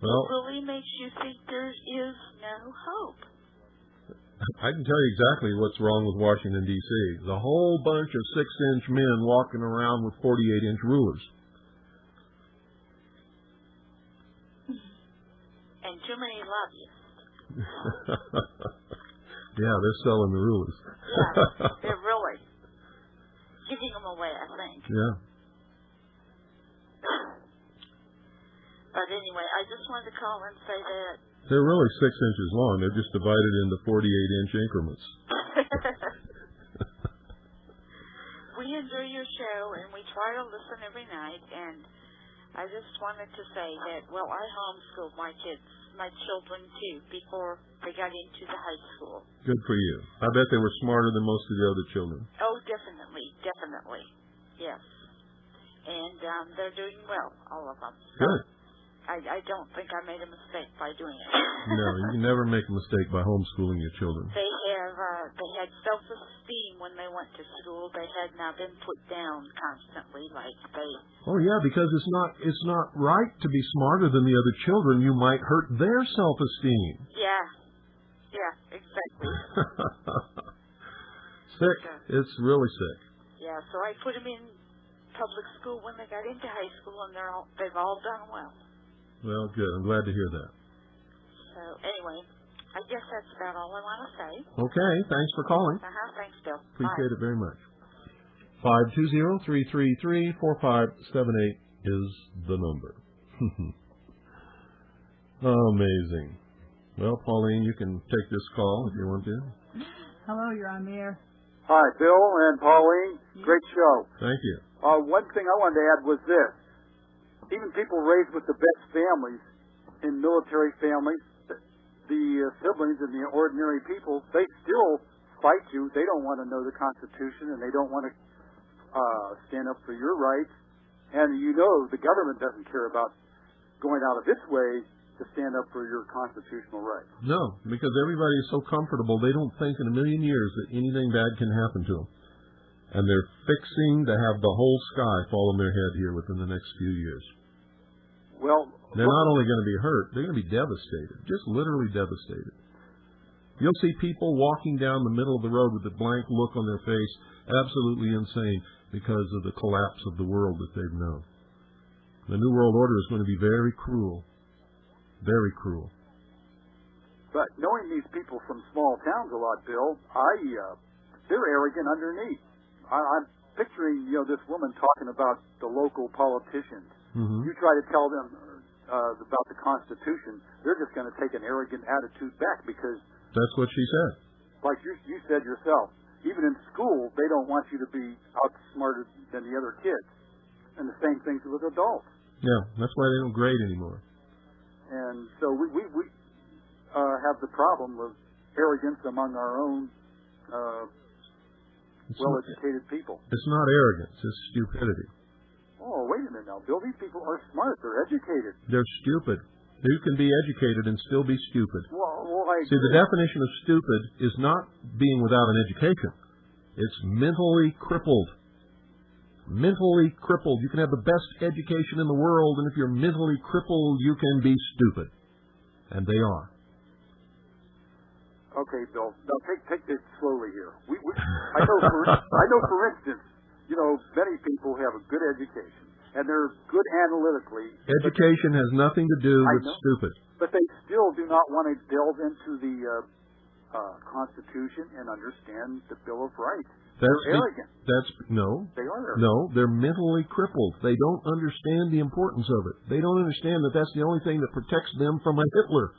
Well, it really makes you think there is no hope. I can tell you exactly what's wrong with Washington, D.C. The whole bunch of 6-inch men walking around with 48-inch rulers. And too many lobbyists. Yeah, they're selling the rulers. Yeah, they're really giving them away, I think. Yeah. But anyway, I just wanted to call and say that. They're really 6 inches long. They're just divided into 48-inch increments. We enjoy your show, and we try to listen every night, and I just wanted to say that, well, I homeschooled my children, too, before they got into the high school. Good for you. I bet they were smarter than most of the other children. Oh, definitely. Yes. And they're doing well, all of them. So good. I don't think I made a mistake by doing it. No, you can never make a mistake by homeschooling your children. They had self-esteem when they went to school. They had not been put down constantly like they. Oh yeah, because it's not right to be smarter than the other children. You might hurt their self-esteem. Yeah, exactly. Sick. It's really sick. Yeah, so I put them in public school when they got into high school, and they've all done well. Well, good. I'm glad to hear that. So anyway, I guess that's about all I want to say. Okay, thanks for calling. Thanks, Bill. Appreciate it very much. 520-333-4578 is the number. Amazing. Well, Pauline, you can take this call if you want to. Hello, you're on the air. Hi, Bill and Pauline. Great show. Thank you. One thing I wanted to add was this. Even people raised with the best families, in military families, the siblings and the ordinary people, they still fight you. They don't want to know the Constitution, and they don't want to stand up for your rights. And you know the government doesn't care about going out of its way to stand up for your constitutional rights. No, because everybody is so comfortable, they don't think in a million years that anything bad can happen to them. And they're fixing to have the whole sky fall on their head here within the next few years. Well, they're not only going to be hurt, they're going to be devastated, just literally devastated. You'll see people walking down the middle of the road with a blank look on their face, absolutely insane because of the collapse of the world that they've known. The New World Order is going to be very cruel. Very cruel. But knowing these people from small towns a lot, Bill, they're arrogant underneath. I'm picturing, this woman talking about the local politicians. Mm-hmm. You try to tell them about the Constitution, they're just going to take an arrogant attitude back because... That's what she said. Like you said yourself, even in school, they don't want you to be outsmarted than the other kids. And the same thing with adults. Yeah, that's why they don't grade anymore. And so we have the problem of arrogance among our own well-educated people. It's not arrogance, it's stupidity. Oh, wait a minute now, Bill. These people are smart. They're educated. They're stupid. You can be educated and still be stupid. Well, see, the definition of stupid is not being without an education. It's mentally crippled. Mentally crippled. You can have the best education in the world, and if you're mentally crippled, you can be stupid. And they are. Okay, Bill. Now take this slowly here. I know, for instance, many people have a good education, and they're good analytically. Education has nothing to do with stupid. But they still do not want to delve into the Constitution and understand the Bill of Rights. They're arrogant. No. They are arrogant. No, they're mentally crippled. They don't understand the importance of it. They don't understand that that's the only thing that protects them from a Hitler,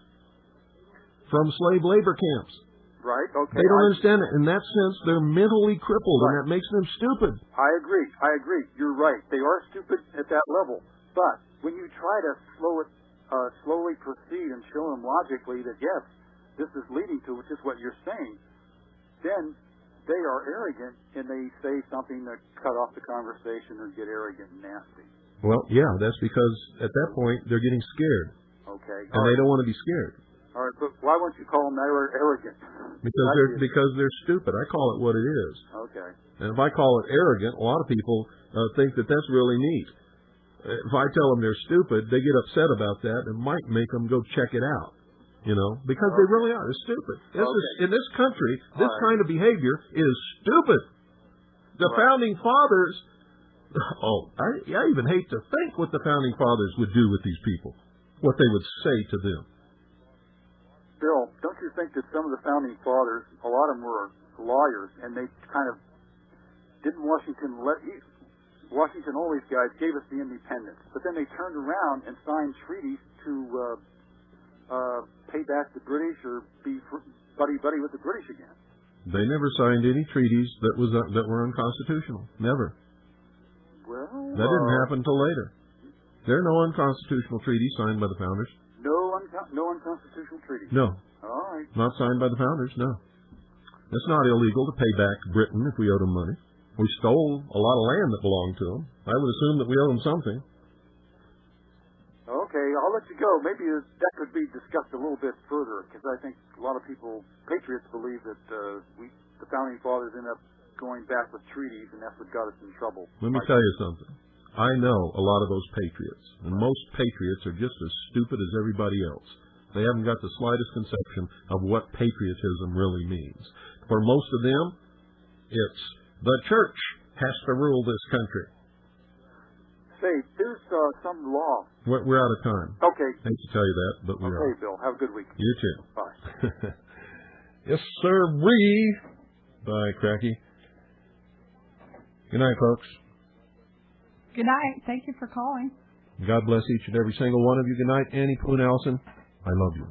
from slave labor camps. Right, okay. They don't understand it. In that sense, they're mentally crippled, and that makes them stupid. I agree. You're right. They are stupid at that level. But when you try to slowly proceed and show them logically that, yes, this is leading to, which is what you're saying, then they are arrogant, and they say something to cut off the conversation or get arrogant and nasty. Well, yeah, that's because at that point they're getting scared. Okay. And they don't want to be scared. All right, but why won't you call them arrogant? Because they're stupid. I call it what it is. Okay. And if I call it arrogant, a lot of people think that that's really neat. If I tell them they're stupid, they get upset about that and might make them go check it out. Because they really are. They're stupid. In this country, this kind of behavior is stupid. The Founding Fathers, I even hate to think what the Founding Fathers would do with these people, what they would say to them. Bill, don't you think that some of the Founding Fathers, a lot of them were lawyers, and they kind of Washington, all these guys gave us the independence, but then they turned around and signed treaties to pay back the British or be buddy-buddy with the British again. They never signed any treaties that were unconstitutional. Never. Well, that didn't happen until later. There are no unconstitutional treaties signed by the founders. No unconstitutional treaties? No. All right. Not signed by the founders, no. It's not illegal to pay back Britain if we owed them money. We stole a lot of land that belonged to them. I would assume that we owe them something. Okay, I'll let you go. Maybe that could be discussed a little bit further, because I think a lot of people, patriots, believe that the Founding Fathers ended up going back with treaties, and that's what got us in trouble. Let me tell you something. I know a lot of those patriots, and most patriots are just as stupid as everybody else. They haven't got the slightest conception of what patriotism really means. For most of them, it's the church has to rule this country. Say, there's some law. We're out of time. Okay. Hate to tell you that, but we are. Okay, Bill. Have a good week. You too. Bye. Yes, sir. Bye, Cracky. Good night, folks. Good night. Thank you for calling. God bless each and every single one of you. Good night, Annie Poon Allison. I love you.